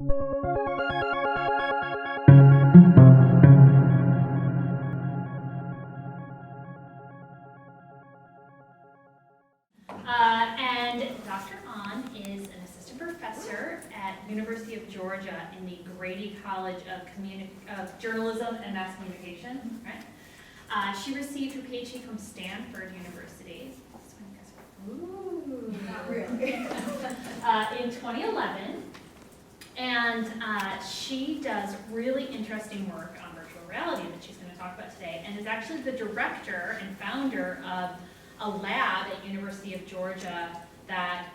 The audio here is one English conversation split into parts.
And Dr. Ahn is an assistant professor at University of Georgia in the Grady College of Journalism and Mass Communication. Right? She received her PhD from Stanford University. Ooh, not really. In 2011, and she does really interesting work on virtual reality that she's going to talk about today, and is actually the director and founder of a lab at University of Georgia that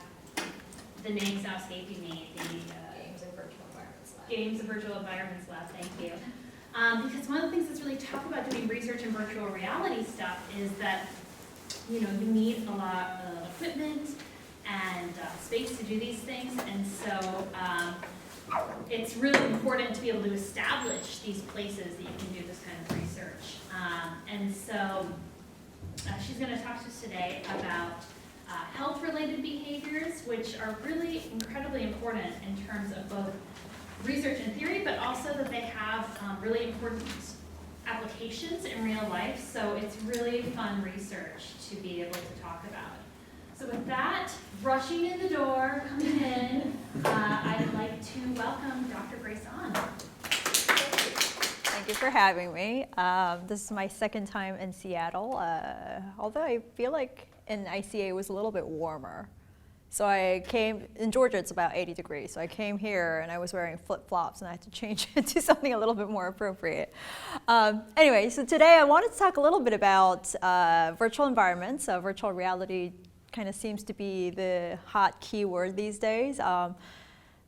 the name's now escaping me. The Games and Virtual Environments Lab. Games and Virtual Environments Lab. Thank you. Because one of the things that's really tough about doing research in virtual reality stuff is that you need a lot of equipment and space to do these things, and so it's really important to be able to establish these places that you can do this kind of research. And so she's going to talk to us today about health-related behaviors, which are really incredibly important in terms of both research and theory, but also that they have really important applications in real life. So it's really fun research to be able to talk about. So with that, rushing in the door, coming in, I'd like to welcome Dr. Grace Ahn. Thank you for having me. This is my second time in Seattle, although I feel like in ICA it was a little bit warmer. So I came, in Georgia it's about 80 degrees, so I came here and I was wearing flip-flops and I had to change it to something a little bit more appropriate. Anyway, so today I wanted to talk a little bit about virtual environments. Virtual reality kind of seems to be the hot keyword these days.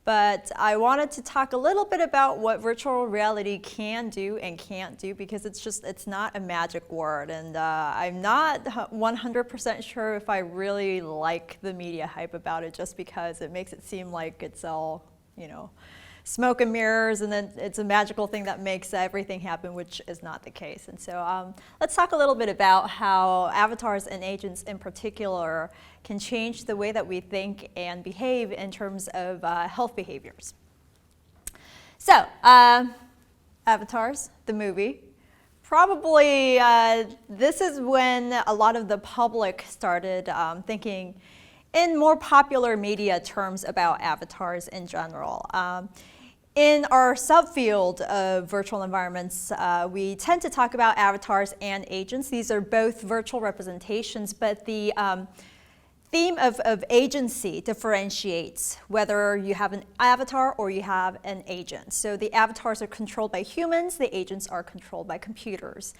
But I wanted to talk a little bit about what virtual reality can do and can't do, because it's not a magic word. And I'm not 100% sure if I really like the media hype about it, just because it makes it seem like it's all, smoke and mirrors, and then it's a magical thing that makes everything happen, which is not the case. And so let's talk a little bit about how avatars and agents in particular can change the way that we think and behave in terms of health behaviors. So, Avatars, the movie. Probably this is when a lot of the public started thinking in more popular media terms about avatars in general. In our subfield of virtual environments, we tend to talk about avatars and agents. These are both virtual representations, but the theme of agency differentiates whether you have an avatar or you have an agent. So the avatars are controlled by humans, the agents are controlled by computers.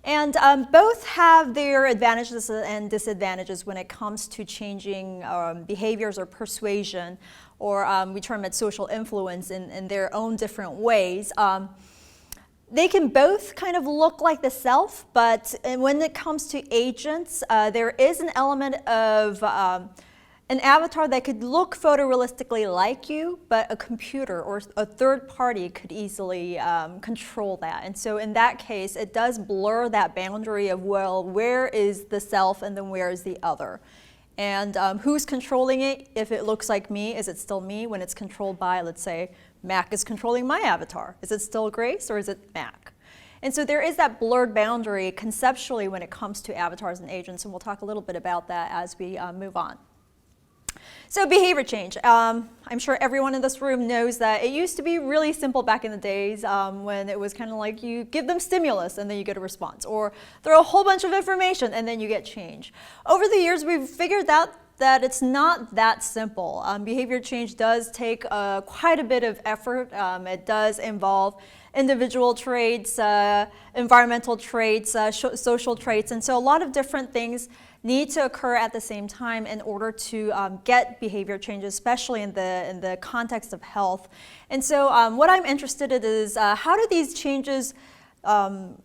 And both have their advantages and disadvantages when it comes to changing behaviors or persuasion, or we term it social influence in their own different ways. They can both kind of look like the self, but when it comes to agents, there is an element of an avatar that could look photorealistically like you, but a computer or a third party could easily control that. And so in that case, it does blur that boundary of, well, where is the self and then where is the other? And who's controlling it? If it looks like me, is it still me? When it's controlled by, let's say, Mac is controlling my avatar. Is it still Grace or is it Mac? And so there is that blurred boundary conceptually when it comes to avatars and agents, and we'll talk a little bit about that as we move on. So behavior change. I'm sure everyone in this room knows that it used to be really simple back in the days when it was kind of like you give them stimulus and then you get a response, or throw a whole bunch of information and then you get change. Over the years, we've figured out that it's not that simple. Behavior change does take quite a bit of effort. It does involve individual traits, environmental traits, social traits, and so a lot of different things need to occur at the same time in order to get behavior change, especially in the context of health. And so what I'm interested in is how do these changes, or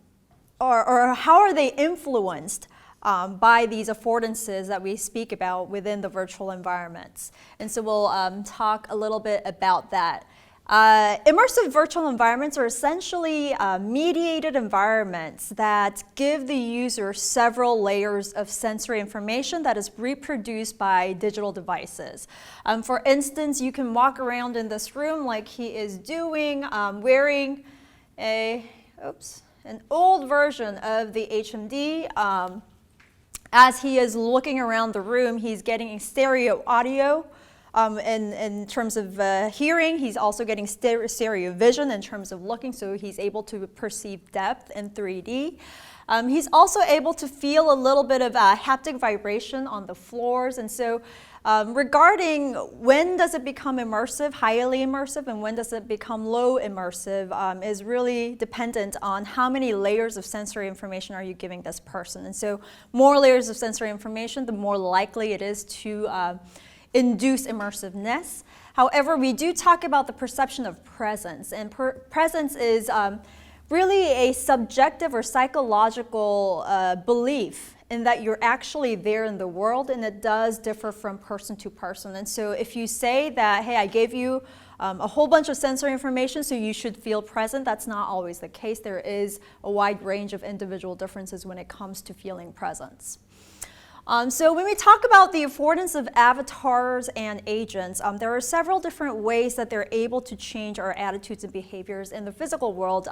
how are they influenced by these affordances that we speak about within the virtual environments? And so we'll talk a little bit about that. Immersive virtual environments are essentially mediated environments that give the user several layers of sensory information that is reproduced by digital devices. For instance, you can walk around in this room like he is doing, wearing an old version of the HMD. As he is looking around the room, he's getting stereo audio. In terms of hearing, he's also getting stereo vision in terms of looking, so he's able to perceive depth in 3D. He's also able to feel a little bit of haptic vibration on the floors, and so regarding when does it become immersive, highly immersive, and when does it become low immersive is really dependent on how many layers of sensory information are you giving this person. And so more layers of sensory information, the more likely it is to induce immersiveness. However, we do talk about the perception of presence, and presence is really a subjective or psychological belief in that you're actually there in the world, and it does differ from person to person. And so if you say that, hey, I gave you a whole bunch of sensory information, so you should feel present, that's not always the case. There is a wide range of individual differences when it comes to feeling presence. So when we talk about the affordance of avatars and agents, there are several different ways that they're able to change our attitudes and behaviors in the physical world.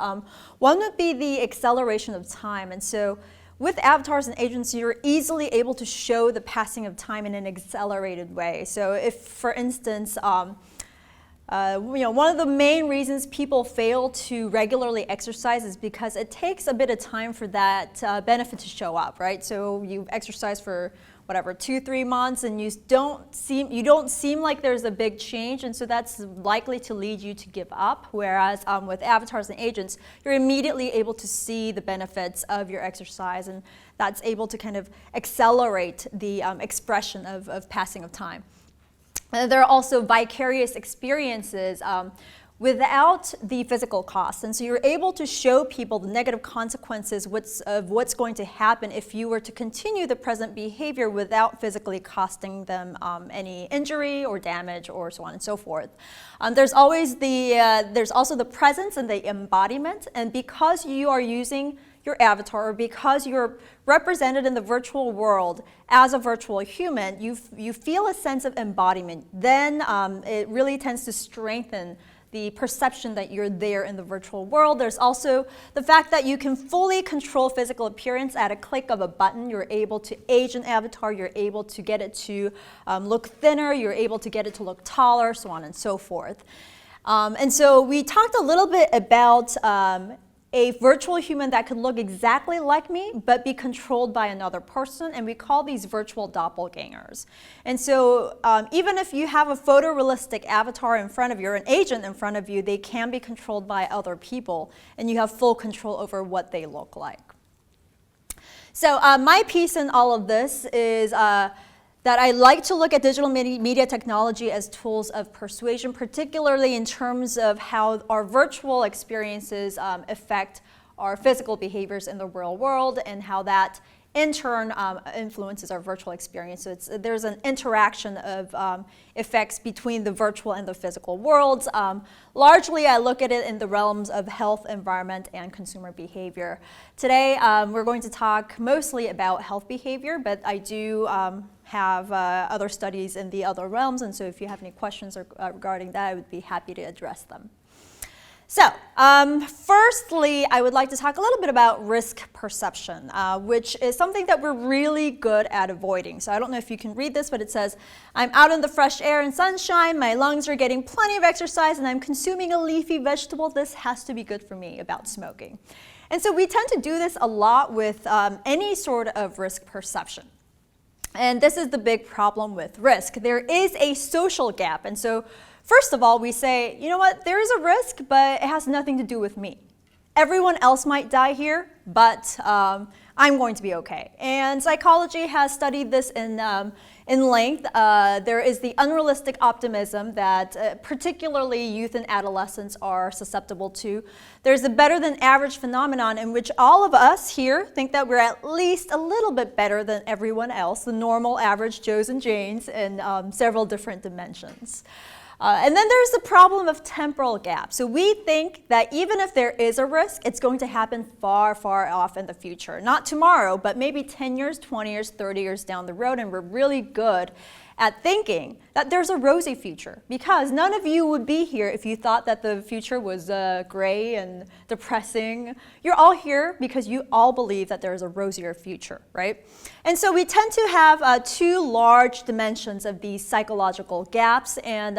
One would be the acceleration of time. And so with avatars and agents, you're easily able to show the passing of time in an accelerated way. So if, for instance, one of the main reasons people fail to regularly exercise is because it takes a bit of time for that benefit to show up, right? So you exercise for whatever 2-3 months, and you don't seem like there's a big change, and so that's likely to lead you to give up. Whereas with avatars and agents, you're immediately able to see the benefits of your exercise, and that's able to kind of accelerate the expression of passing of time. There are also vicarious experiences without the physical costs. And so you're able to show people the negative consequences of what's going to happen if you were to continue the present behavior without physically costing them any injury or damage or so on and so forth. There's also the presence and the embodiment. And because you are using your avatar, or because you're represented in the virtual world as a virtual human, you feel a sense of embodiment. Then it really tends to strengthen the perception that you're there in the virtual world. There's also the fact that you can fully control physical appearance at a click of a button. You're able to age an avatar, you're able to get it to look thinner, you're able to get it to look taller, so on and so forth. And so we talked a little bit about a virtual human that could look exactly like me but be controlled by another person, and we call these virtual doppelgangers. And so even if you have a photorealistic avatar in front of you or an agent in front of you, they can be controlled by other people, and you have full control over what they look like. So my piece in all of this is that I like to look at digital media technology as tools of persuasion, particularly in terms of how our virtual experiences affect our physical behaviors in the real world, and how that in turn influences our virtual experience. So there's an interaction of effects between the virtual and the physical worlds. Largely, I look at it in the realms of health, environment, and consumer behavior. Today, we're going to talk mostly about health behavior, but I do have other studies in the other realms, and so if you have any questions regarding that, I would be happy to address them. So, firstly, I would like to talk a little bit about risk perception, which is something that we're really good at avoiding. So I don't know if you can read this, but it says, I'm out in the fresh air and sunshine, my lungs are getting plenty of exercise, and I'm consuming a leafy vegetable. This has to be good for me, about smoking. And so we tend to do this a lot with any sort of risk perception. And this is the big problem with risk. There is a social gap, and so first of all, we say, you know what, there is a risk, but it has nothing to do with me. Everyone else might die here, but I'm going to be okay. And psychology has studied this in length. There is the unrealistic optimism that particularly youth and adolescents are susceptible to. There's a better than average phenomenon in which all of us here think that we're at least a little bit better than everyone else, the normal average Joes and Janes, in several different dimensions. And then there's the problem of temporal gap. So we think that even if there is a risk, it's going to happen far, far off in the future. Not tomorrow, but maybe 10 years, 20 years, 30 years down the road, and we're really good at thinking that there's a rosy future, because none of you would be here if you thought that the future was gray and depressing. You're all here because you all believe that there's a rosier future, right? And so we tend to have two large dimensions of these psychological gaps, and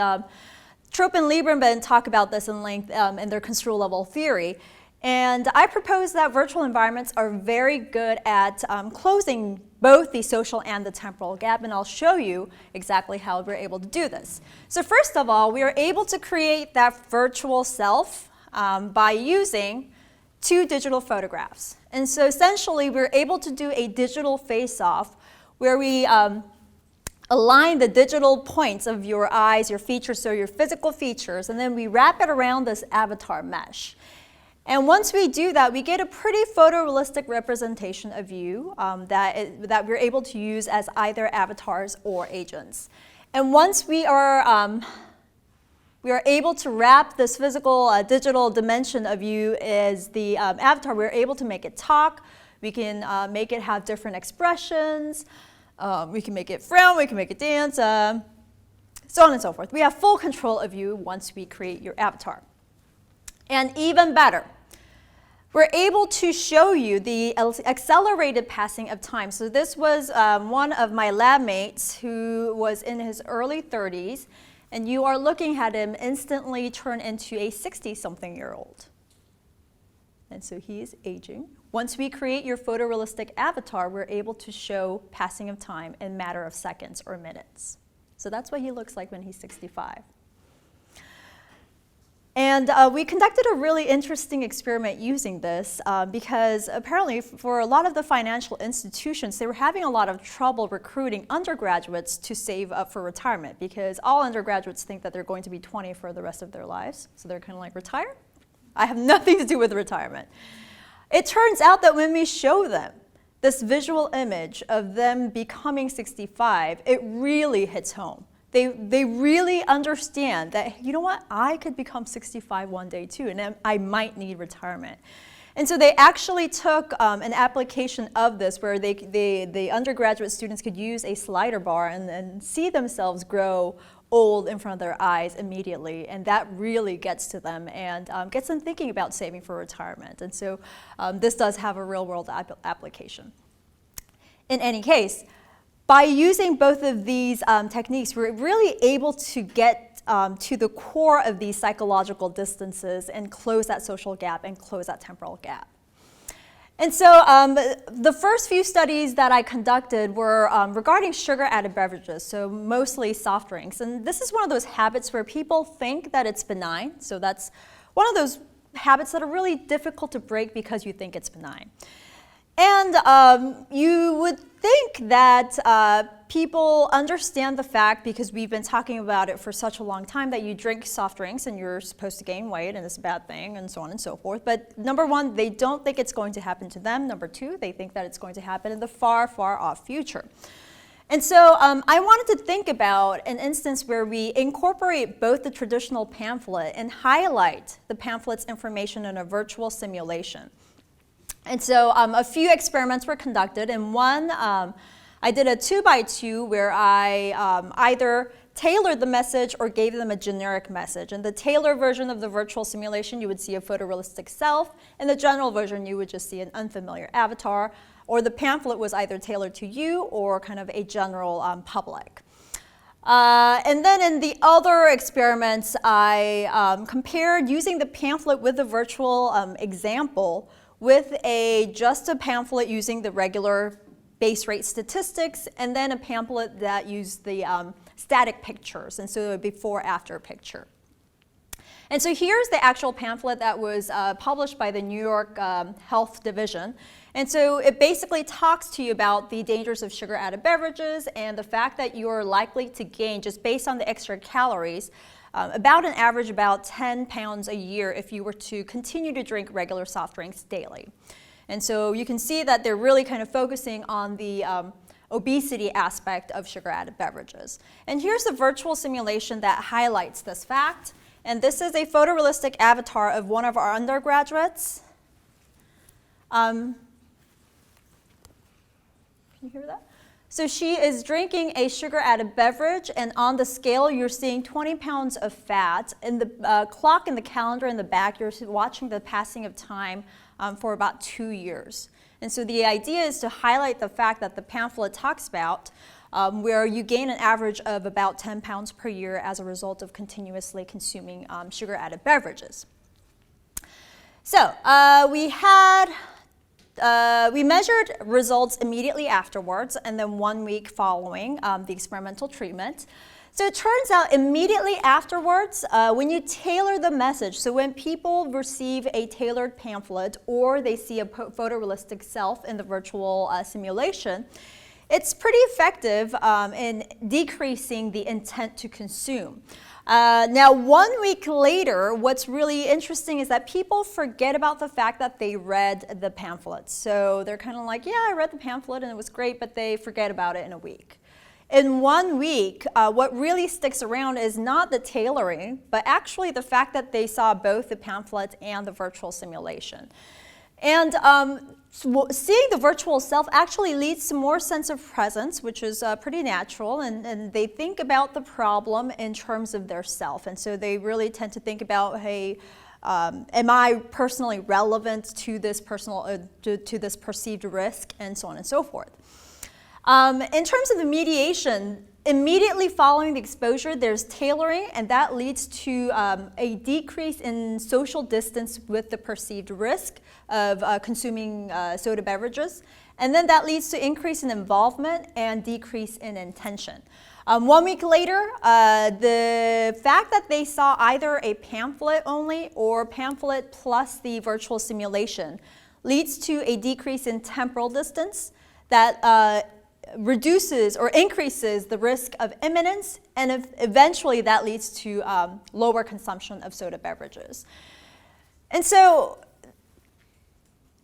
Trope and Lieberman talk about this in length in their construal level theory. And I propose that virtual environments are very good at closing both the social and the temporal gap, and I'll show you exactly how we're able to do this. So first of all, we are able to create that virtual self by using two digital photographs. And so essentially, we're able to do a digital face-off where we align the digital points of your eyes, your features, so your physical features, and then we wrap it around this avatar mesh. And once we do that, we get a pretty photorealistic representation of you that we're able to use as either avatars or agents. And once we are able to wrap this physical digital dimension of you as the avatar, we're able to make it talk. We can make it have different expressions. We can make it frown. We can make it dance, so on and so forth. We have full control of you once we create your avatar. And even better, we're able to show you the accelerated passing of time. So this was one of my lab mates who was in his early 30s, and you are looking at him instantly turn into a 60-something-year-old. And so he is aging. Once we create your photorealistic avatar, we're able to show passing of time in a matter of seconds or minutes. So that's what he looks like when he's 65. And we conducted a really interesting experiment using this because apparently for a lot of the financial institutions, they were having a lot of trouble recruiting undergraduates to save up for retirement, because all undergraduates think that they're going to be 20 for the rest of their lives. So they're kind of like, retire? I have nothing to do with retirement. It turns out that when we show them this visual image of them becoming 65, it really hits home. They really understand that, you know what, I could become 65 one day too, and I might need retirement. And so they actually took an application of this where the undergraduate students could use a slider bar and see themselves grow old in front of their eyes immediately, and that really gets to them and gets them thinking about saving for retirement. And so this does have a real-world application. In any case, by using both of these techniques, we're really able to get to the core of these psychological distances and close that social gap and close that temporal gap. And so the first few studies that I conducted were regarding sugar-added beverages, so mostly soft drinks. And this is one of those habits where people think that it's benign. So that's one of those habits that are really difficult to break because you think it's benign. And you would think that people understand the fact, because we've been talking about it for such a long time, that you drink soft drinks and you're supposed to gain weight and it's a bad thing and so on and so forth. But number one, they don't think it's going to happen to them. Number two, they think that it's going to happen in the far, far off future. And so I wanted to think about an instance where we incorporate both the traditional pamphlet and highlight the pamphlet's information in a virtual simulation. And so a few experiments were conducted, and one, I did a 2x2 where I either tailored the message or gave them a generic message. In the tailored version of the virtual simulation, you would see a photorealistic self. In the general version, you would just see an unfamiliar avatar, or the pamphlet was either tailored to you or kind of a general public. And then in the other experiments, I compared using the pamphlet with the virtual example with just a pamphlet using the regular base rate statistics, and then a pamphlet that used the static pictures, and so a before-after picture. And so here's the actual pamphlet that was published by the New York Health Division. And so it basically talks to you about the dangers of sugar-added beverages and the fact that you're likely to gain, just based on the extra calories, about an average about 10 pounds a year if you were to continue to drink regular soft drinks daily. And so you can see that they're really kind of focusing on the obesity aspect of sugar-added beverages. And here's the virtual simulation that highlights this fact. And this is a photorealistic avatar of one of our undergraduates. Can you hear that? So she is drinking a sugar-added beverage, and on the scale, you're seeing 20 pounds of fat. In the clock in the calendar in the back, you're watching the passing of time for about 2 years. And so the idea is to highlight the fact that the pamphlet talks about where you gain an average of about 10 pounds per year as a result of continuously consuming sugar-added beverages. So we measured results immediately afterwards and then 1 week following the experimental treatment. So it turns out immediately afterwards, when you tailor the message, so when people receive a tailored pamphlet or they see a photorealistic self in the virtual simulation, it's pretty effective in decreasing the intent to consume. Now, 1 week later, what's really interesting is that people forget about the fact that they read the pamphlet. So they're kind of like, yeah, I read the pamphlet and it was great, but they forget about it in a week. In 1 week, what really sticks around is not the tailoring, but actually the fact that they saw both the pamphlet and the virtual simulation. And seeing the virtual self actually leads to more sense of presence, which is pretty natural, and they think about the problem in terms of their self. And so they really tend to think about, hey, am I personally relevant to this to this perceived risk, and so on and so forth. In terms of the mediation, immediately following the exposure, there's tailoring, and that leads to a decrease in social distance with the perceived risk of consuming soda beverages. And then that leads to increase in involvement and decrease in intention. 1 week later, the fact that they saw either a pamphlet only or pamphlet plus the virtual simulation leads to a decrease in temporal distance that reduces or increases the risk of imminence, and eventually that leads to lower consumption of soda beverages. And so,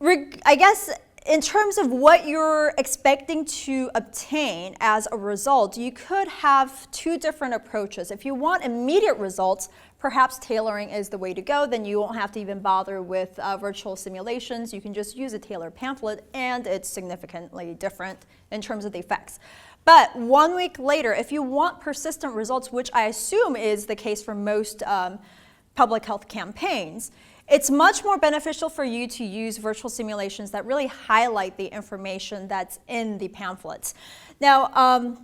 I guess in terms of what you're expecting to obtain as a result, you could have two different approaches. If you want immediate results, perhaps tailoring is the way to go. Then you won't have to even bother with virtual simulations. You can just use a tailored pamphlet, and it's significantly different in terms of the effects. But 1 week later, if you want persistent results, which I assume is the case for most public health campaigns, it's much more beneficial for you to use virtual simulations that really highlight the information that's in the pamphlets. Now,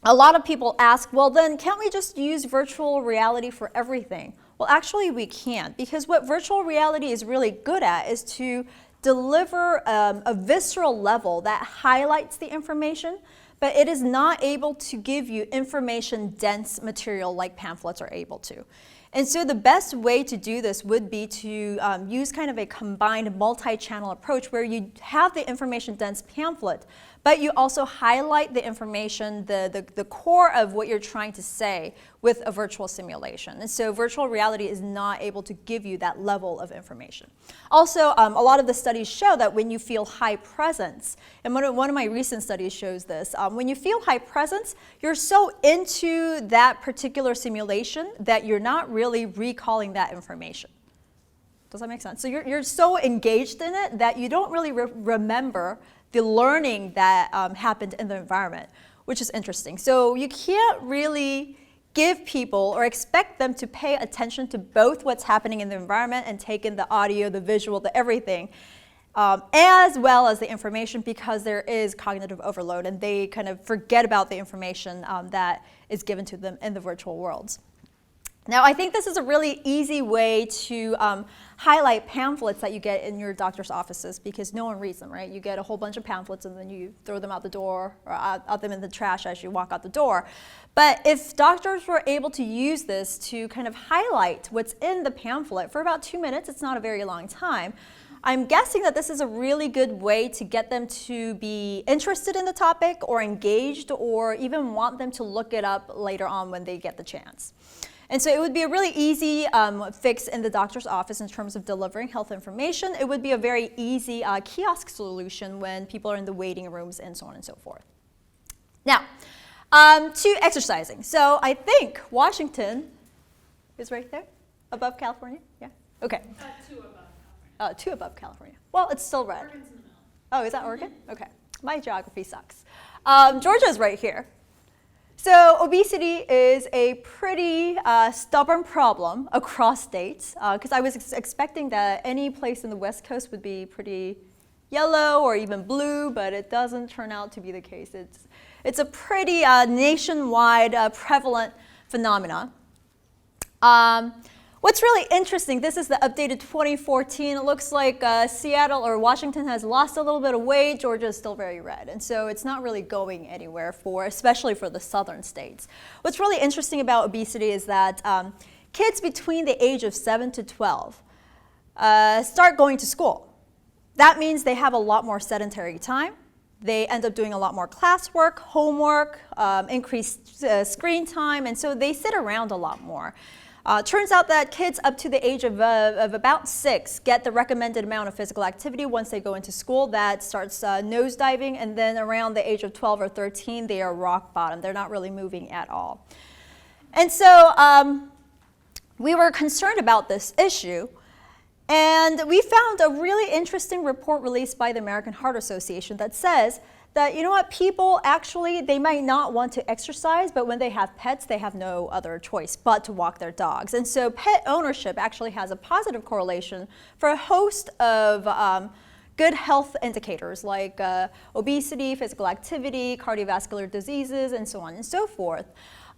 a lot of people ask, well, then can't we just use virtual reality for everything? Well, actually we can't, because what virtual reality is really good at is to deliver a visceral level that highlights the information, but it is not able to give you information-dense material like pamphlets are able to. And so the best way to do this would be to use kind of a combined multi-channel approach where you have the information-dense pamphlet, but you also highlight the information, the core of what you're trying to say with a virtual simulation. And so virtual reality is not able to give you that level of information. Also, a lot of the studies show that when you feel high presence, and one of my recent studies shows this, when you feel high presence, you're so into that particular simulation that you're not really recalling that information. Does that make sense? So you're so engaged in it that you don't really remember the learning that happened in the environment, which is interesting. So you can't really give people or expect them to pay attention to both what's happening in the environment and take in the audio, the visual, the everything, as well as the information, because there is cognitive overload and they kind of forget about the information that is given to them in the virtual worlds. Now, I think this is a really easy way to highlight pamphlets that you get in your doctor's offices, because no one reads them, right? You get a whole bunch of pamphlets and then you throw them out the door or out them in the trash as you walk out the door. But if doctors were able to use this to kind of highlight what's in the pamphlet for about 2 minutes, it's not a very long time, I'm guessing that this is a really good way to get them to be interested in the topic or engaged, or even want them to look it up later on when they get the chance. And so it would be a really easy fix in the doctor's office in terms of delivering health information. It would be a very easy kiosk solution when people are in the waiting rooms and so on and so forth. Now, to exercising. So I think Washington is right there, above California. Yeah. Okay. 2 above California. 2 above California. Well, it's still red. Oregon's in the middle. Oh, is that Oregon? Okay. My geography sucks. Georgia's right here. So obesity is a pretty stubborn problem across states, because I was expecting that any place in the West Coast would be pretty yellow or even blue, but it doesn't turn out to be the case. It's a pretty nationwide prevalent phenomenon. What's really interesting, this is the updated 2014. It looks like Seattle or Washington has lost a little bit of weight. Georgia is still very red. And so it's not really going anywhere, especially for the southern states. What's really interesting about obesity is that kids between the age of 7 to 12 start going to school. That means they have a lot more sedentary time. They end up doing a lot more classwork, homework, increased screen time, and so they sit around a lot more. Turns out that kids up to the age of about 6 get the recommended amount of physical activity once they go into school. That starts nosediving, and then around the age of 12 or 13, they are rock bottom. They're not really moving at all. And so we were concerned about this issue, and we found a really interesting report released by the American Heart Association that says that, you know what, people actually, they might not want to exercise, but when they have pets, they have no other choice but to walk their dogs. And so pet ownership actually has a positive correlation for a host of good health indicators like obesity, physical activity, cardiovascular diseases, and so on and so forth.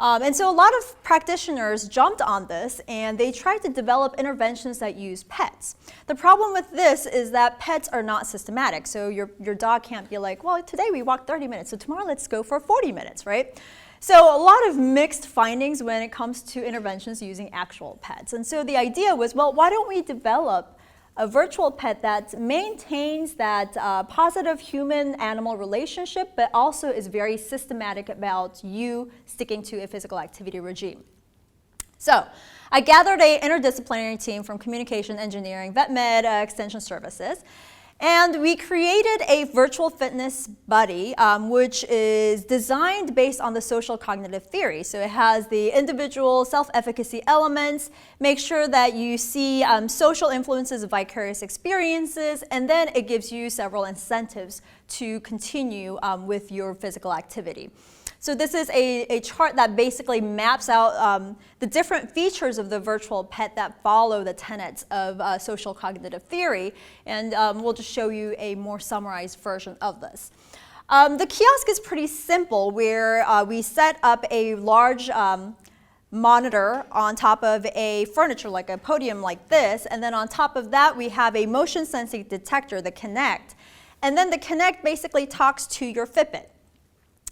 And so a lot of practitioners jumped on this, and they tried to develop interventions that use pets. The problem with this is that pets are not systematic. So your dog can't be like, well, today we walked 30 minutes, so tomorrow let's go for 40 minutes, right? So a lot of mixed findings when it comes to interventions using actual pets. And so the idea was, well, why don't we develop a virtual pet that maintains that positive human-animal relationship, but also is very systematic about you sticking to a physical activity regime. So I gathered an interdisciplinary team from communication, engineering, vet med, extension services, and we created a virtual fitness buddy, which is designed based on the social cognitive theory. So it has the individual self-efficacy elements, make sure that you see social influences of vicarious experiences, and then it gives you several incentives to continue with your physical activity. So this is a chart that basically maps out the different features of the virtual pet that follow the tenets of social cognitive theory, and we'll just show you a more summarized version of this. The kiosk is pretty simple, where we set up a large monitor on top of a furniture, like a podium like this, and then on top of that we have a motion sensing detector, the Kinect, and then the Kinect basically talks to your Fitbit.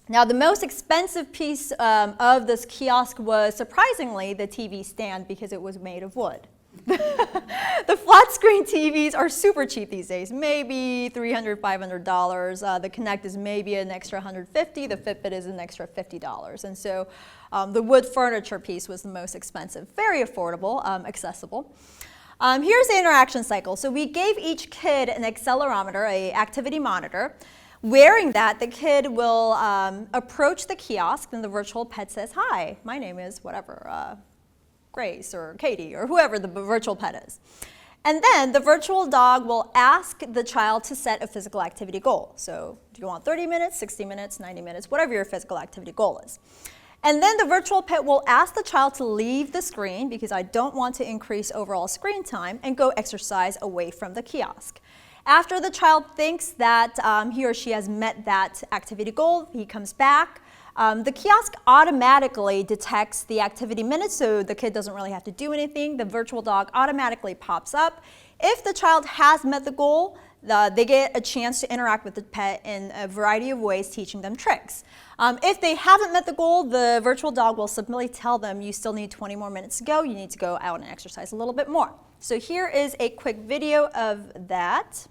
Now, the most expensive piece of this kiosk was, surprisingly, the TV stand, because it was made of wood. The flat screen TVs are super cheap these days, maybe $300, $500. The Kinect is maybe an extra $150. The Fitbit is an extra $50. And so the wood furniture piece was the most expensive. Very affordable, accessible. Here's the interaction cycle. So we gave each kid an accelerometer, an activity monitor. Wearing that, the kid will approach the kiosk, and the virtual pet says, hi, my name is whatever, Grace or Katie or whoever the virtual pet is. And then the virtual dog will ask the child to set a physical activity goal. So do you want 30 minutes, 60 minutes, 90 minutes, whatever your physical activity goal is. And then the virtual pet will ask the child to leave the screen, because I don't want to increase overall screen time, and go exercise away from the kiosk. After the child thinks that he or she has met that activity goal, he comes back. The kiosk automatically detects the activity minutes, so the kid doesn't really have to do anything. The virtual dog automatically pops up. If the child has met the goal, they get a chance to interact with the pet in a variety of ways, teaching them tricks. If they haven't met the goal, the virtual dog will simply tell them, you still need 20 more minutes to go. You need to go out and exercise a little bit more. So here is a quick video of that.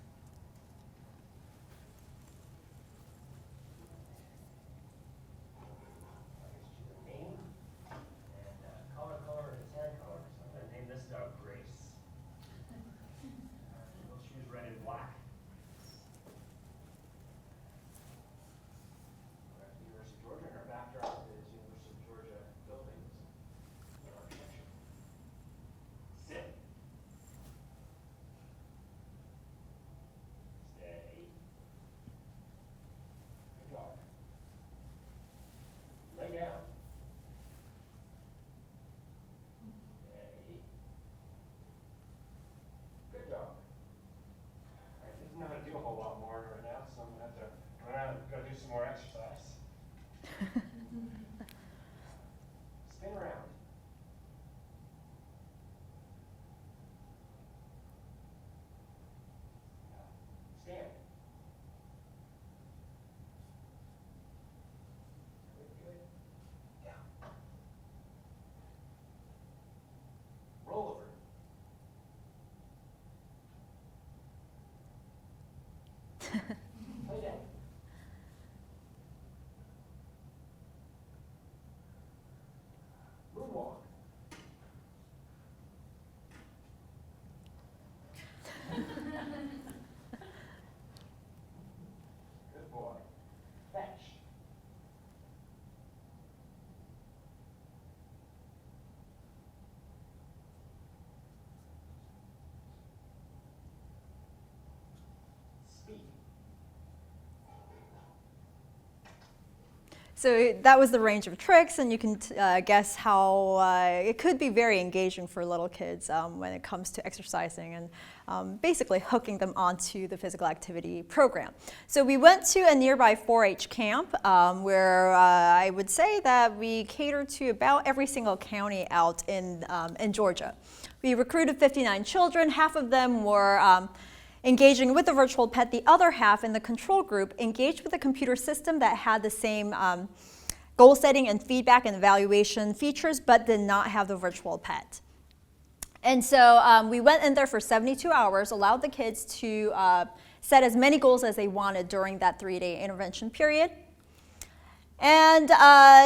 Moonwalk. Good boy. Fetch. Speak. So that was the range of tricks, and you can guess how it could be very engaging for little kids when it comes to exercising and basically hooking them onto the physical activity program. So we went to a nearby 4-H camp where I would say that we catered to about every single county out in Georgia. We recruited 59 children. Half of them were engaging with the virtual pet. The other half in the control group engaged with a computer system that had the same goal setting and feedback and evaluation features, but did not have the virtual pet. And so we went in there for 72 hours, allowed the kids to set as many goals as they wanted during that 3-day intervention period. And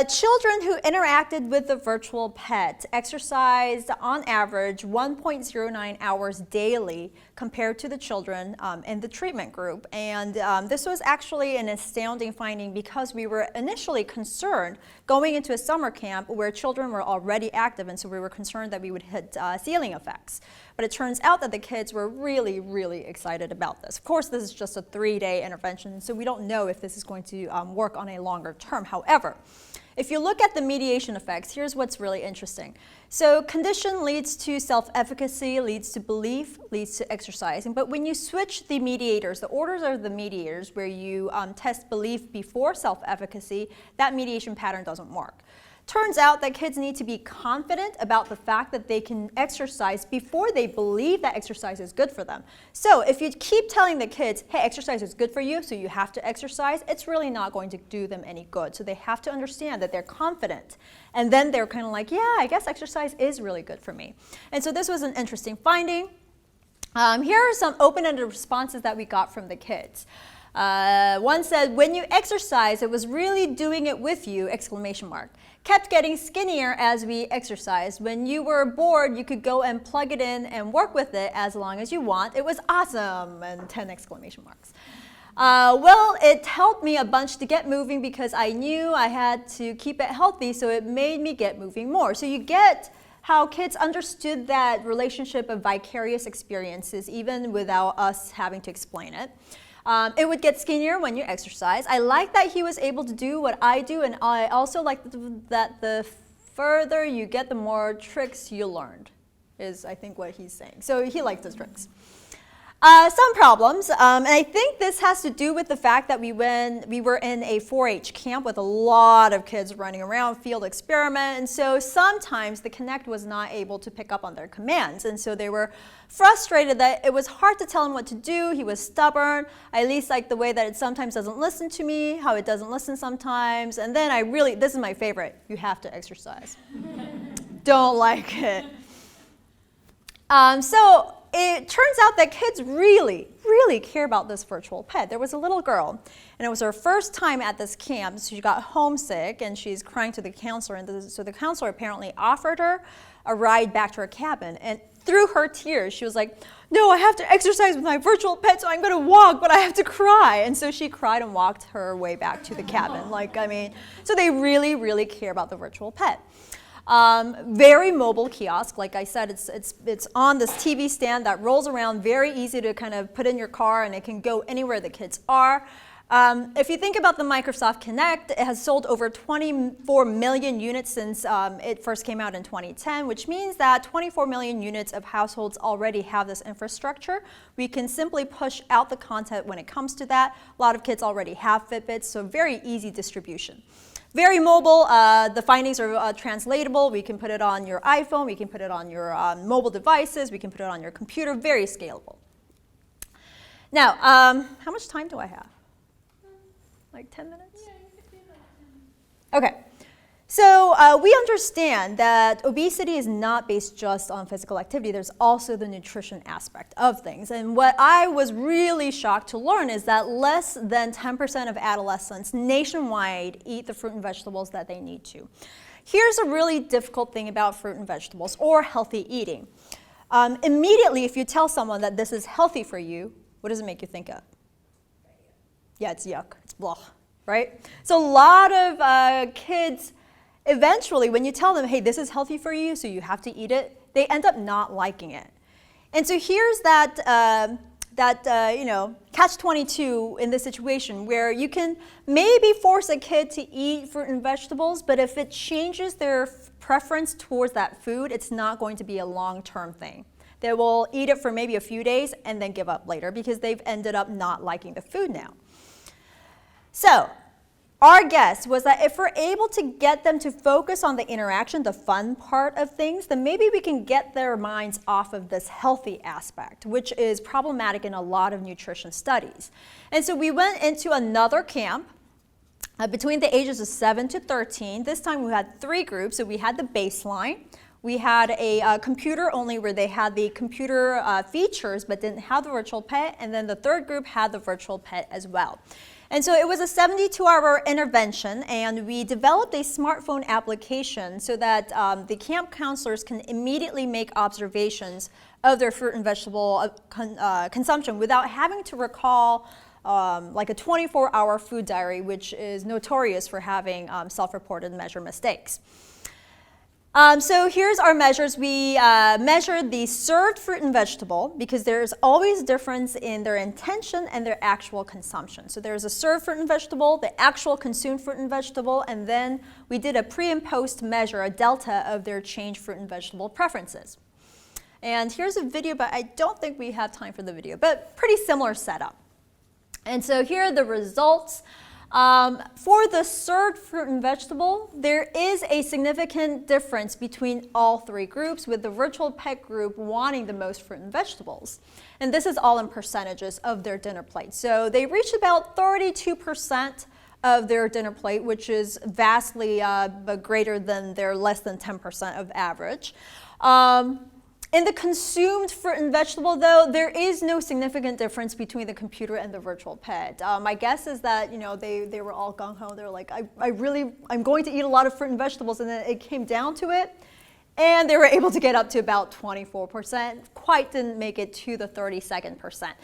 children who interacted with the virtual pet exercised on average 1.09 hours daily compared to the children in the treatment group. And this was actually an astounding finding because we were initially concerned going into a summer camp where children were already active, and so we were concerned that we would hit ceiling effects. But it turns out that the kids were really, really excited about this. Of course, this is just a 3-day intervention, so we don't know if this is going to work on a longer term. However, if you look at the mediation effects, here's what's really interesting. So condition leads to self-efficacy, leads to belief, leads to exercising. But when you switch the mediators, the orders of the mediators, where you test belief before self-efficacy, that mediation pattern doesn't work. Turns out that kids need to be confident about the fact that they can exercise before they believe that exercise is good for them. So if you keep telling the kids, hey, exercise is good for you, so you have to exercise, it's really not going to do them any good. So they have to understand that they're confident. And then they're kind of like, yeah, I guess exercise is really good for me. And so this was an interesting finding. Here are some open-ended responses that we got from the kids. One said, when you exercise, it was really doing it with you, exclamation mark. Kept getting skinnier as we exercised. When you were bored, you could go and plug it in and work with it as long as you want. It was awesome, and 10 exclamation marks. Well, it helped me a bunch to get moving because I knew I had to keep it healthy, so it made me get moving more. So you get how kids understood that relationship of vicarious experiences even without us having to explain it. It would get skinnier when you exercise. I like that he was able to do what I do, and I also like that the further you get, the more tricks you learned, is I think what he's saying. So he liked his tricks. Some problems, and I think this has to do with the fact that we were in a 4-H camp with a lot of kids running around, field experiment, and so sometimes the Connect was not able to pick up on their commands, and so they were frustrated that it was hard to tell him what to do. He was stubborn. I at least like the way that it sometimes doesn't listen to me, how it doesn't listen sometimes, and then this is my favorite, you have to exercise. Don't like it. So it turns out that kids really, really care about this virtual pet. There was a little girl, and it was her first time at this camp. So she got homesick, and she's crying to the counselor. And so the counselor apparently offered her a ride back to her cabin. And through her tears, she was like, no, I have to exercise with my virtual pet, so I'm going to walk, but I have to cry. And so she cried and walked her way back to the cabin. So they really, really care about the virtual pet. Very mobile kiosk. Like I said, it's on this TV stand that rolls around, very easy to kind of put in your car, and it can go anywhere the kids are. If you think about the Microsoft Kinect, it has sold over 24 million units since it first came out in 2010, which means that 24 million units of households already have this infrastructure. We can simply push out the content when it comes to that. A lot of kids already have Fitbits, so very easy distribution. Very mobile. The findings are translatable. We can put it on your iPhone. We can put it on your mobile devices. We can put it on your computer. Very scalable. Now, how much time do I have? Like 10 minutes? Yeah, you could do that. Okay. So we understand that obesity is not based just on physical activity. There's also the nutrition aspect of things. And what I was really shocked to learn is that less than 10% of adolescents nationwide eat the fruit and vegetables that they need to. Here's a really difficult thing about fruit and vegetables or healthy eating. Immediately, if you tell someone that this is healthy for you, what does it make you think of? Yeah, it's yuck. It's blah, right? So a lot of kids, eventually, when you tell them, hey, this is healthy for you, so you have to eat it, they end up not liking it. And so here's that catch-22 in this situation where you can maybe force a kid to eat fruit and vegetables, but if it changes their preference towards that food, it's not going to be a long-term thing. They will eat it for maybe a few days and then give up later because they've ended up not liking the food now. So our guess was that if we're able to get them to focus on the interaction, the fun part of things, then maybe we can get their minds off of this healthy aspect, which is problematic in a lot of nutrition studies. And so we went into another camp between the ages of 7 to 13. This time we had 3 groups. So we had the baseline. We had a computer only where they had the computer features but didn't have the virtual pet. And then the third group had the virtual pet as well. And so it was a 72-hour intervention, and we developed a smartphone application so that the camp counselors can immediately make observations of their fruit and vegetable consumption without having to recall like a 24-hour food diary, which is notorious for having self-reported measure mistakes. So here's our measures. We measured the served fruit and vegetable because there's always a difference in their intention and their actual consumption. So there's a served fruit and vegetable, the actual consumed fruit and vegetable, and then we did a pre and post measure, a delta of their changed fruit and vegetable preferences. And here's a video, but I don't think we have time for the video, but pretty similar setup. And so here are the results. For the served fruit and vegetable, there is a significant difference between all 3 groups, with the virtual pet group wanting the most fruit and vegetables. And this is all in percentages of their dinner plate. So they reached about 32% of their dinner plate, which is vastly greater than their less than 10% of average. In the consumed fruit and vegetable, though, there is no significant difference between the computer and the virtual pet. My guess is that they were all gung-ho. They're like, I'm going to eat a lot of fruit and vegetables, and then it came down to it, and they were able to get up to about 24%. Quite didn't make it to the 32nd%.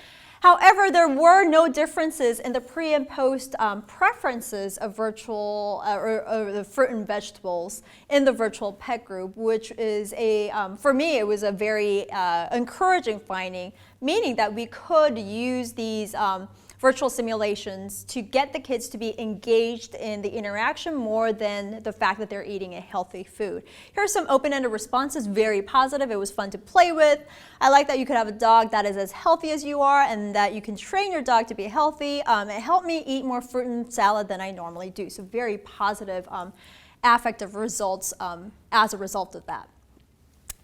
However, there were no differences in the pre and post preferences of virtual or the fruit and vegetables in the virtual pet group, which is for me, it was a very encouraging finding, meaning that we could use these virtual simulations to get the kids to be engaged in the interaction more than the fact that they're eating a healthy food. Here are some open-ended responses, very positive. It was fun to play with. I like that you could have a dog that is as healthy as you are and that you can train your dog to be healthy. It helped me eat more fruit and salad than I normally do. So very positive affective results as a result of that.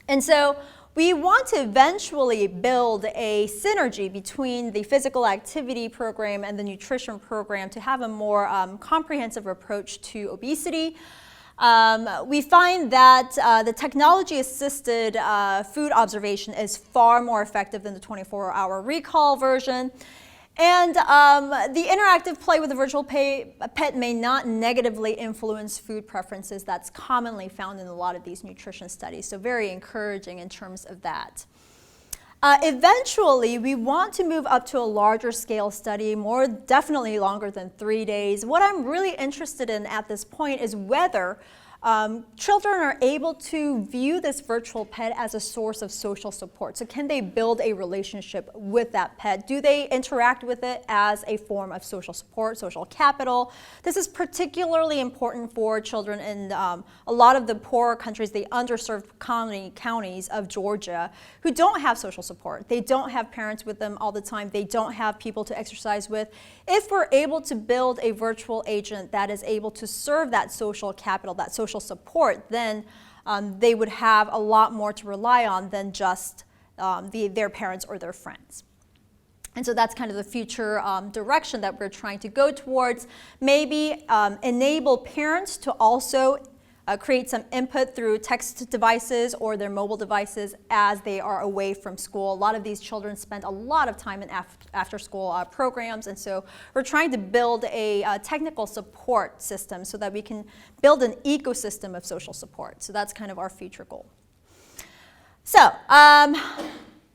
And so we want to eventually build a synergy between the physical activity program and the nutrition program to have a more comprehensive approach to obesity. We find that the technology-assisted food observation is far more effective than the 24-hour recall version. And the interactive play with the virtual pet may not negatively influence food preferences. That's commonly found in a lot of these nutrition studies, so very encouraging in terms of that. Eventually, we want to move up to a larger scale study, more definitely longer than 3 days. What I'm really interested in at this point is whether children are able to view this virtual pet as a source of social support. So can they build a relationship with that pet? Do they interact with it as a form of social support, social capital? This is particularly important for children in a lot of the poorer countries, the underserved counties of Georgia, who don't have social support. They don't have parents with them all the time. They don't have people to exercise with. If we're able to build a virtual agent that is able to serve that social capital, that social support, then they would have a lot more to rely on than just their parents or their friends. And so that's kind of the future direction that we're trying to go towards. Maybe enable parents to also create some input through text devices or their mobile devices as they are away from school. A lot of these children spend a lot of time in after-school programs, and so we're trying to build a technical support system so that we can build an ecosystem of social support. So that's kind of our future goal. So,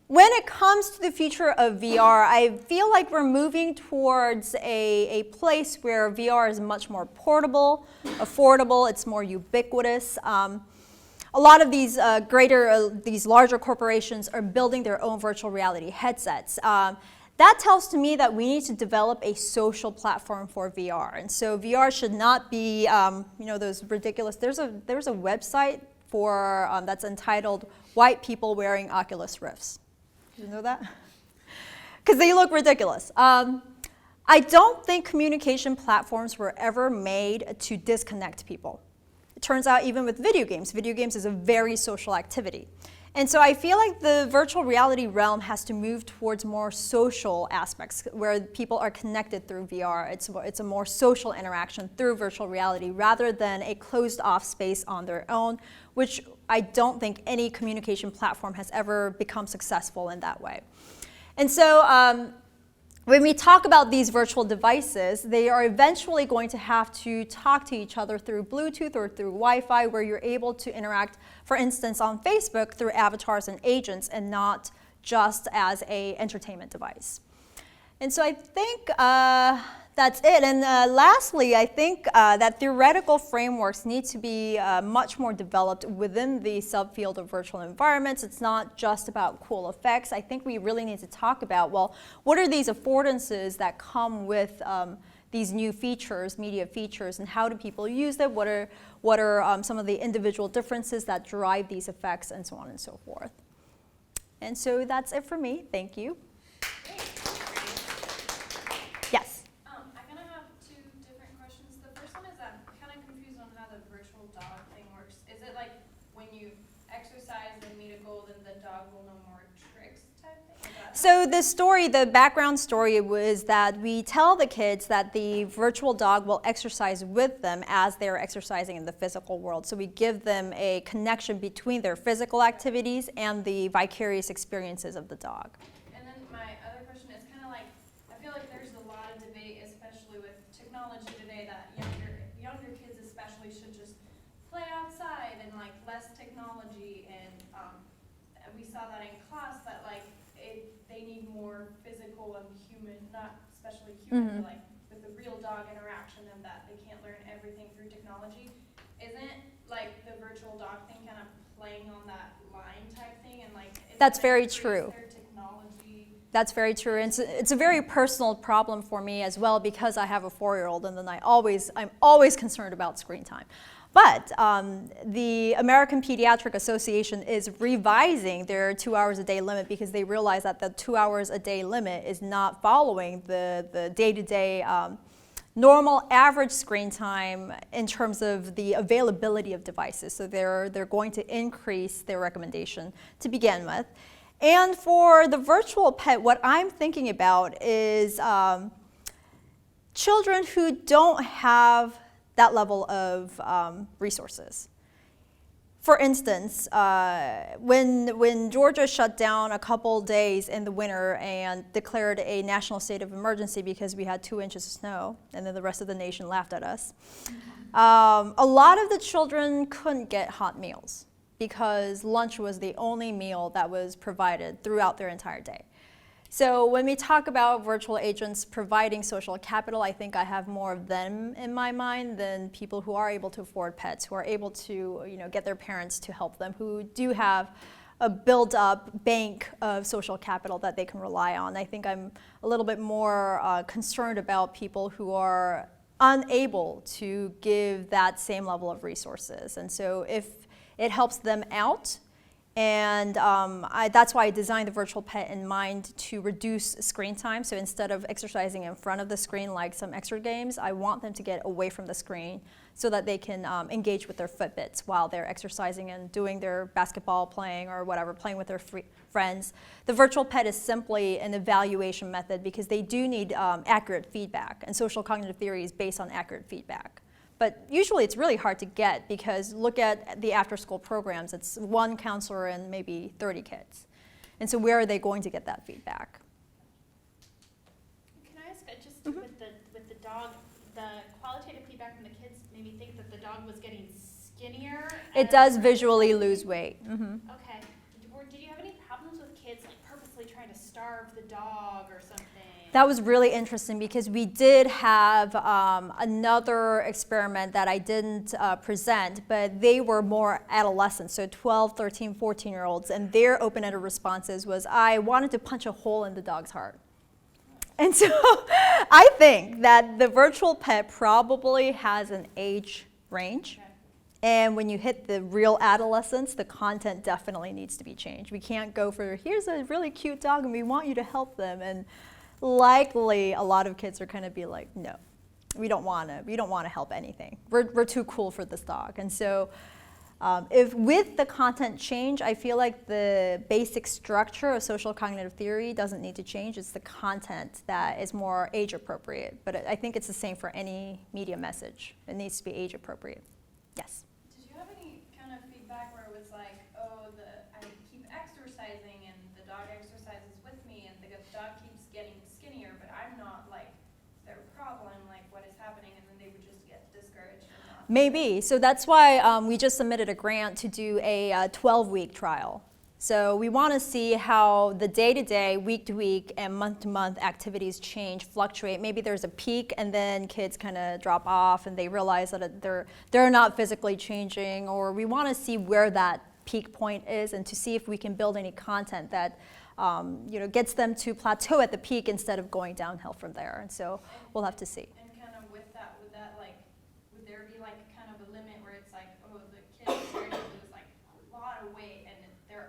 when it comes to the future of VR, I feel like we're moving towards a place where VR is much more portable, affordable, it's more ubiquitous. A lot of these these larger corporations are building their own virtual reality headsets. That tells to me that we need to develop a social platform for VR. And so VR should not be, those ridiculous, there's a website for, that's entitled White People Wearing Oculus Rifts. Did you know that? Because they look ridiculous. I don't think communication platforms were ever made to disconnect people. It turns out even with video games is a very social activity. And so I feel like the virtual reality realm has to move towards more social aspects where people are connected through VR. It's a more social interaction through virtual reality rather than a closed off space on their own, which I don't think any communication platform has ever become successful in that way. And so when we talk about these virtual devices, they are eventually going to have to talk to each other through Bluetooth or through Wi-Fi, where you're able to interact, for instance, on Facebook through avatars and agents and not just as an entertainment device. And so I think that's it. And lastly, I think that theoretical frameworks need to be much more developed within the subfield of virtual environments. It's not just about cool effects. I think we really need to talk about, well, what are these affordances that come with these new features, media features, and how do people use them? What are some of the individual differences that drive these effects, and so on and so forth. And so that's it for me. Thank you. Yes. I kind of have two different questions. The first one is I'm kind of confused on how the virtual dog thing works. Is it like when you exercise and meet a goal, then the dog will know more tricks type thing? So the background story was that we tell the kids that the virtual dog will exercise with them as they're exercising in the physical world. So we give them a connection between their physical activities and the vicarious experiences of the dog. And then my other question is kind of like, I feel like there's a lot of debate, especially with technology today, that younger kids especially should just play outside and like less technology. And we saw that in class that like they need more physical and human, not especially human, but like with the real dog interaction, and that they can't learn everything through technology. Isn't like the virtual dog thing kind of playing on that line type thing? And like that's very true. Their technology. That's very true. And it's a very personal problem for me as well, because I have a 4-year-old, and then I'm always concerned about screen time. But the American Pediatric Association is revising their 2 hours a day limit because they realize that the 2 hours a day limit is not following the day-to-day normal average screen time in terms of the availability of devices. So they're going to increase their recommendation to begin with. And for the virtual pet, what I'm thinking about is children who don't have that level of resources. For instance, when Georgia shut down a couple days in the winter and declared a national state of emergency because we had 2 inches of snow, and then the rest of the nation laughed at us, a lot of the children couldn't get hot meals because lunch was the only meal that was provided throughout their entire day. So when we talk about virtual agents providing social capital, I think I have more of them in my mind than people who are able to afford pets, who are able to get their parents to help them, who do have a built-up bank of social capital that they can rely on. I think I'm a little bit more concerned about people who are unable to give that same level of resources. And so if it helps them out, and that's why I designed the virtual pet in mind to reduce screen time. So instead of exercising in front of the screen like some extra games, I want them to get away from the screen so that they can engage with their Fitbits while they're exercising and doing their basketball playing or whatever, playing with their friends. The virtual pet is simply an evaluation method because they do need accurate feedback, and social cognitive theory is based on accurate feedback. But usually it's really hard to get because look at the after-school programs. It's one counselor and maybe 30 kids. And so where are they going to get that feedback? Can I ask, just with the dog, the qualitative feedback from the kids made me think that the dog was getting skinnier? It does visually lose weight. Okay. Did you have any problems with kids like purposely trying to starve the dog or something? That was really interesting because we did have another experiment that I didn't present, but they were more adolescents, so 12, 13, 14-year-olds, and their open-ended responses was, I wanted to punch a hole in the dog's heart. And so I think that the virtual pet probably has an age range. Okay. And when you hit the real adolescence, the content definitely needs to be changed. We can't go for, here's a really cute dog and we want you to help them. And likely a lot of kids are going to be like, no, we don't want to help anything. We're too cool for this dog. And so if with the content change, I feel like the basic structure of social cognitive theory doesn't need to change. It's the content that is more age appropriate. But I think it's the same for any media message. It needs to be age appropriate. Yes? Did you have any kind of feedback where it was like, oh, I keep exercising and the dog exercises with me and the dog keeps getting skinnier, but I'm not like their problem, like what is happening, and then they would just get discouraged or not? Maybe. So that's why we just submitted a grant to do a 12-week trial. So we want to see how the day-to-day, week-to-week, and month-to-month activities change, fluctuate. Maybe there's a peak, and then kids kind of drop off, and they realize that they're not physically changing. Or we want to see where that peak point is, and to see if we can build any content that gets them to plateau at the peak instead of going downhill from there. And so we'll have to see. And kind of with that, would there be like kind of a limit where it's like, oh, the kid is starting to lose like a lot of weight and they're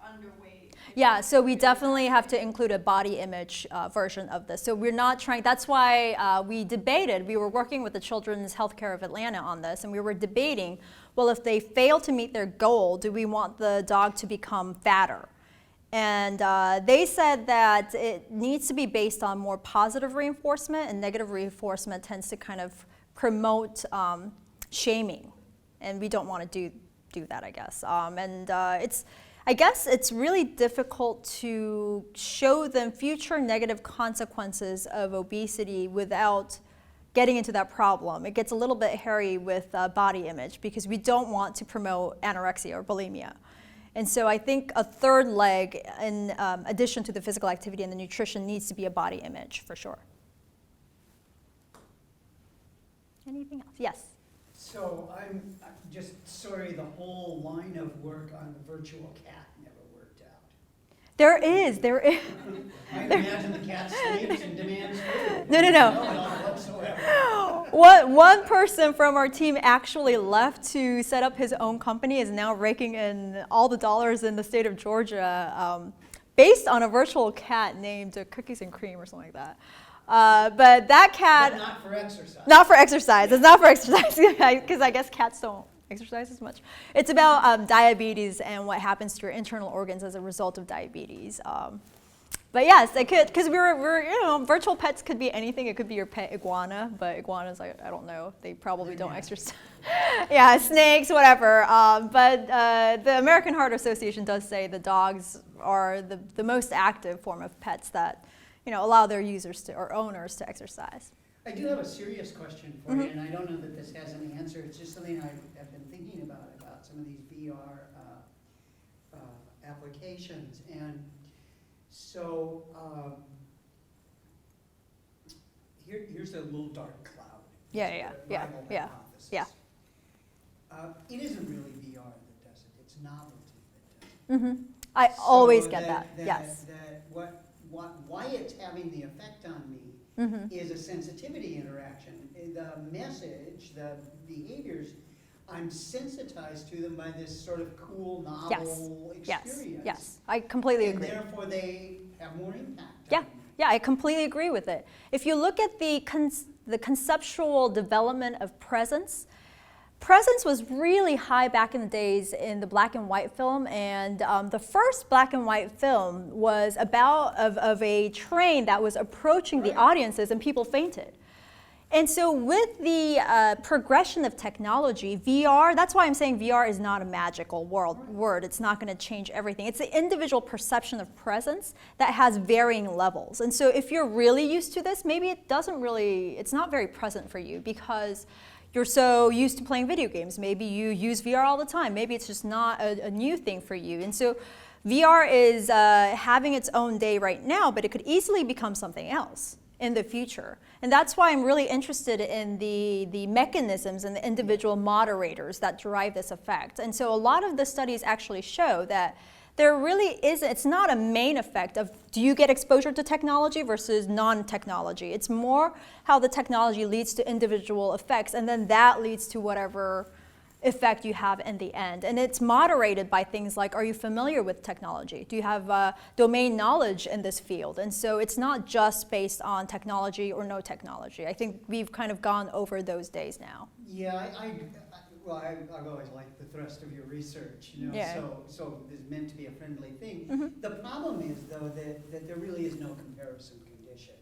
underweight? Yeah, so we definitely have to include a body image version of this. So we're not trying, that's why we were working with the Children's Healthcare of Atlanta on this, and we were debating, well, if they fail to meet their goal, do we want the dog to become fatter? And they said that it needs to be based on more positive reinforcement, and negative reinforcement tends to kind of promote shaming, and we don't want to do that, I guess. I guess it's really difficult to show them future negative consequences of obesity without getting into that problem. It gets a little bit hairy with body image because we don't want to promote anorexia or bulimia. And so I think a third leg, in addition to the physical activity and the nutrition, needs to be a body image for sure. Anything else? Yes? So I'm just sorry the whole line of work on the virtual cat never worked out. There is. I imagine the cat sleeps and demands food. No. Not whatsoever. One person from our team actually left to set up his own company, is now raking in all the dollars in the state of Georgia based on a virtual cat named Cookies and Cream or something like that. But that cat... But not for exercise. Not for exercise. It's not for exercise because I guess cats don't exercise as much. It's about diabetes and what happens to your internal organs as a result of diabetes. But yes, it could, because we're virtual pets could be anything. It could be your pet iguana, but iguanas, I don't know. They probably don't exercise. Yeah, snakes, whatever. But the American Heart Association does say the dogs are the most active form of pets that allow their users or owners to exercise. I do have a serious question for you, and I don't know that this has any answer. It's just something I've been thinking about some of these VR applications. And so here's a little dark cloud. Yeah. It isn't really VR that does it. It's novelty that does it. I always get that. Yes. Why it's having the effect on me is a sensitivity interaction. The message, the behaviors, I'm sensitized to them by this sort of cool, novel experience. Yes, I completely agree. And therefore they have more impact Yeah, on me. yeah, I completely agree with it. If you look at the conceptual development of presence was really high back in the days in the black and white film, and the first black and white film was about of a train that was approaching the audiences and people fainted. And so with the progression of technology, VR, that's why I'm saying VR is not a magical word. It's not going to change everything. It's the individual perception of presence that has varying levels. And so if you're really used to this, maybe it's not very present for you because you're so used to playing video games. Maybe you use VR all the time. Maybe it's just not a new thing for you. And so VR is having its own day right now, but it could easily become something else in the future. And that's why I'm really interested in the mechanisms and the individual moderators that drive this effect. And so a lot of the studies actually show that there really is, it's not a main effect of do you get exposure to technology versus non-technology. It's more how the technology leads to individual effects, and then that leads to whatever effect you have in the end. And it's moderated by things like, are you familiar with technology? Do you have domain knowledge in this field? And so it's not just based on technology or no technology. I think we've kind of gone over those days now. Yeah, I've always liked the thrust of your research, you know, Yeah. so it's meant to be a friendly thing. Mm-hmm. The problem is, though, that there really is no comparison condition.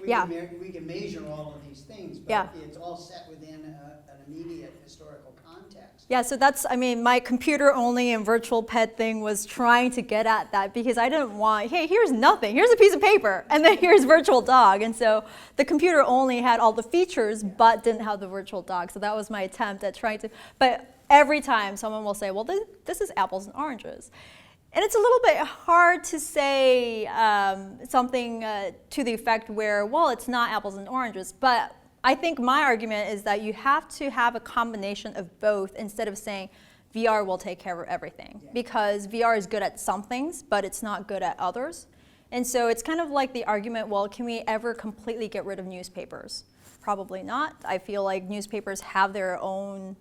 Yeah. We can measure all of these things, but Yeah. it's all set within an immediate historical context. Yeah, so that's, I mean, my computer only and virtual pet thing was trying to get at that because I didn't want, hey, here's nothing, here's a piece of paper, and then here's virtual dog. And so the computer only had all the features, but didn't have the virtual dog. So that was my attempt at trying to, but every time someone will say, well, this is apples and oranges. And it's a little bit hard to say something to the effect where, well, it's not apples and oranges, but I think my argument is that you have to have a combination of both instead of saying VR will take care of everything. Yeah. Because VR is good at some things, but it's not good at others. And so it's kind of like the argument, well, can we ever completely get rid of newspapers? Probably not. I feel like newspapers have their own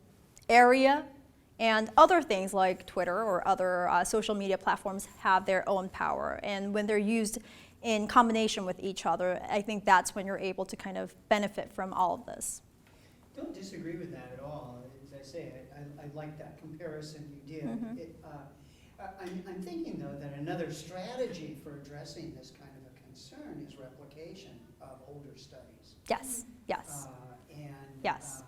area, and other things like Twitter or other social media platforms have their own power. And when they're used in combination with each other, I think that's when you're able to kind of benefit from all of this. Don't disagree with that at all. As I say, I like that comparison you did. Mhm. I'm thinking, though, that another strategy for addressing this kind of a concern is replication of older studies. Yes, yes. And Yes.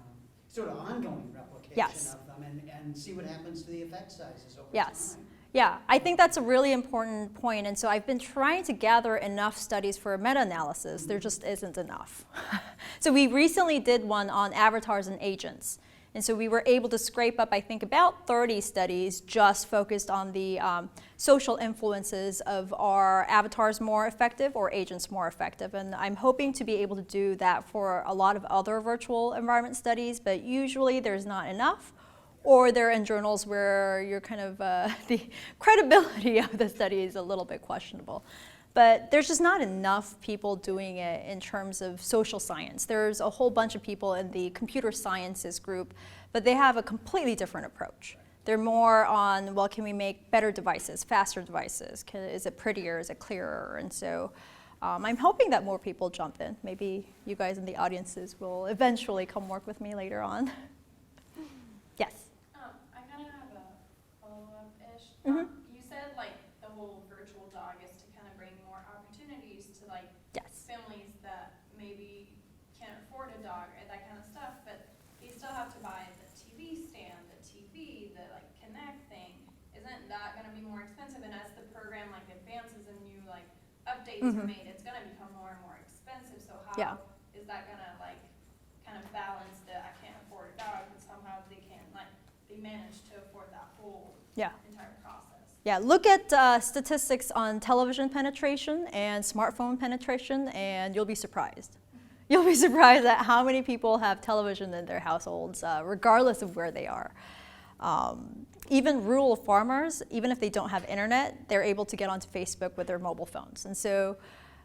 sort of ongoing replication Yes. of them and see what happens to the effect sizes over Yes. time. Yeah, I think that's a really important point. And so I've been trying to gather enough studies for a meta-analysis. There just isn't enough. So we recently did one on avatars and agents. And so we were able to scrape up, I think, about 30 studies just focused on the social influences of are avatars more effective or agents more effective. And I'm hoping to be able to do that for a lot of other virtual environment studies, but usually there's not enough. Or they're in journals where you're kind of, the credibility of the study is a little bit questionable. But there's just not enough people doing it in terms of social science. There's a whole bunch of people in the computer sciences group, but they have a completely different approach. They're more on, well, can we make better devices, faster devices? Is it prettier? Is it clearer? And so I'm hoping that more people jump in. Maybe you guys in the audiences will eventually come work with me later on. Yes. I kind of have a follow-up-ish. Mhm. You said like the whole virtual dog is to kind of bring more opportunities to like Yes. families that maybe can't afford a dog or that kind of stuff, but you still have to buy the TV stand, the TV, the like Connect thing. Isn't that going to be more expensive? And as the program like advances and new like updates are made, it's going to become more and more expensive. So how Yeah. is that going to like kind of balance the I can't afford a dog, but somehow they can like they manage to afford that whole Yeah. entire process? Yeah, look at statistics on television penetration and smartphone penetration, and you'll be surprised. You'll be surprised at how many people have television in their households, regardless of where they are. Even rural farmers, even if they don't have internet, they're able to get onto Facebook with their mobile phones. And so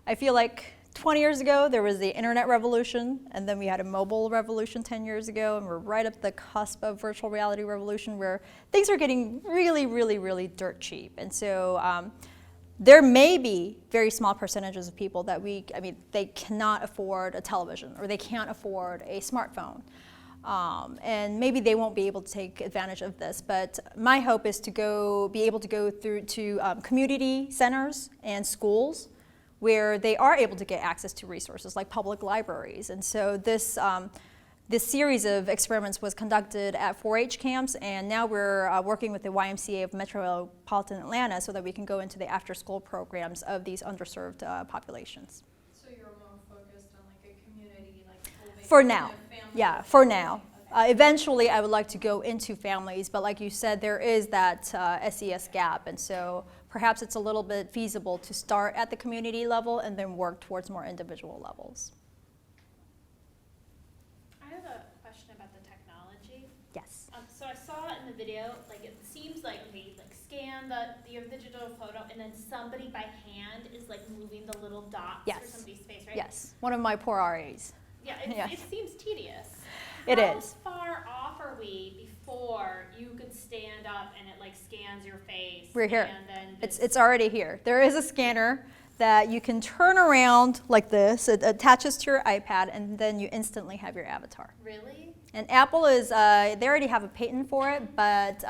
I feel like 20 years ago, there was the internet revolution, and then we had a mobile revolution 10 years ago, and we're right at the cusp of virtual reality revolution where things are getting really, really, really dirt cheap. And so there may be very small percentages of people that they cannot afford a television or they can't afford a smartphone. And maybe they won't be able to take advantage of this, but my hope is to be able to go through to community centers and schools where they are able to get access to resources like public libraries. And so this series of experiments was conducted at 4-H camps, and now we're working with the YMCA of Metropolitan Atlanta so that we can go into the after-school programs of these underserved populations. So you're more focused on like a community, like school-based For now, family? yeah, for now. Okay. Eventually, I would like to go into families, but like you said, there is that SES gap, and so perhaps it's a little bit feasible to start at the community level and then work towards more individual levels. I have a question about the technology. Yes. So I saw in the video, like it seems like we like scan your digital photo, and then somebody by hand is like moving the little dots Yes. for somebody's face, right? Yes, one of my poor RAs. Yeah, Yes. it seems tedious. It How is. far off are we before you could stand up and it like scans your face? We're here. And then It's already here. There is a scanner that you can turn around like this. It attaches to your iPad, and then you instantly have your avatar. Really? And Apple is, they already have a patent for it, but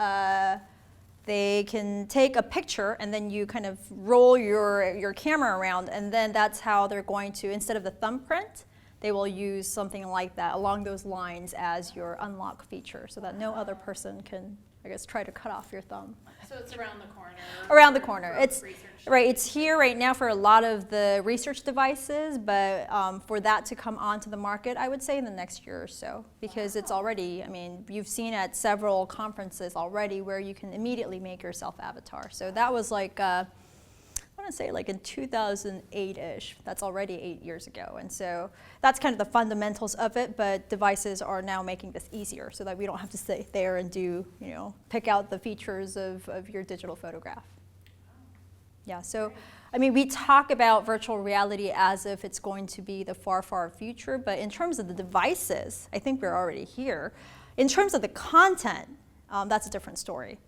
they can take a picture and then you kind of roll your camera around, and then that's how they're going to, instead of the thumbprint, they will use something like that along those lines as your unlock feature so that no other person can, I guess, try to cut off your thumb. So it's around the corner. Around the corner. for It's research. right. It's here right now for a lot of the research devices, but for that to come onto the market, I would say in the next year or so, because it's already. I mean, you've seen at several conferences already where you can immediately make yourself avatar. So that was like. I want to say like in 2008-ish. That's already 8 years ago. And so that's kind of the fundamentals of it, but devices are now making this easier so that we don't have to sit there and do, pick out the features of your digital photograph. Yeah, so, I mean, we talk about virtual reality as if it's going to be the far, far future, but in terms of the devices, I think we're already here. In terms of the content, that's a different story,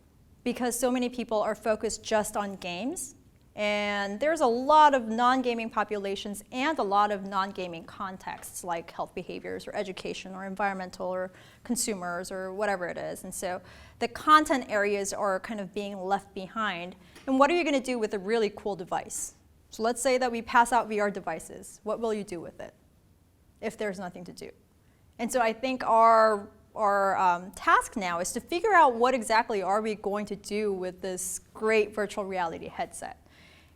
because so many people are focused just on games. And there's a lot of non-gaming populations and a lot of non-gaming contexts like health behaviors or education or environmental or consumers or whatever it is. And so the content areas are kind of being left behind. And what are you going to do with a really cool device? So let's say that we pass out VR devices. What will you do with it if there's nothing to do? And so I think our task now is to figure out what exactly are we going to do with this great virtual reality headset.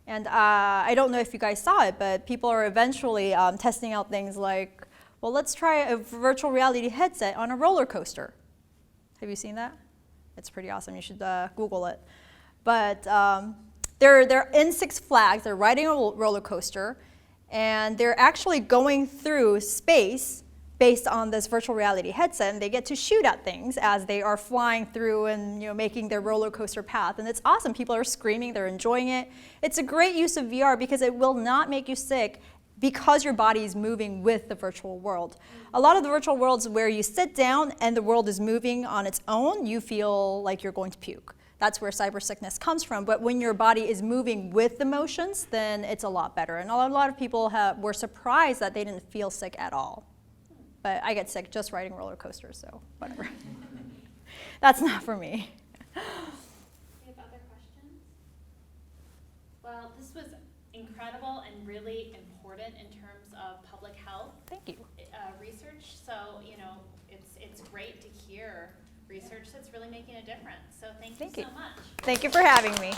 And I don't know if you guys saw it, but people are eventually testing out things like, well, let's try a virtual reality headset on a roller coaster. Have you seen that? It's pretty awesome. You should Google it. But they're in Six Flags. They're riding a roller coaster, and they're actually going through space based on this virtual reality headset, and they get to shoot at things as they are flying through and making their roller coaster path. And it's awesome. People are screaming. They're enjoying it. It's a great use of VR because it will not make you sick because your body is moving with the virtual world. A lot of the virtual worlds where you sit down and the world is moving on its own, you feel like you're going to puke. That's where cyber sickness comes from. But when your body is moving with the motions, then it's a lot better. And a lot of people were surprised that they didn't feel sick at all. But I get sick just riding roller coasters, so whatever. That's not for me. You have other questions? Well, this was incredible and really important in terms of public health Thank you. research. So, it's great to hear research that's really making a difference. So thank you Thank you. so much. Thank you for having me.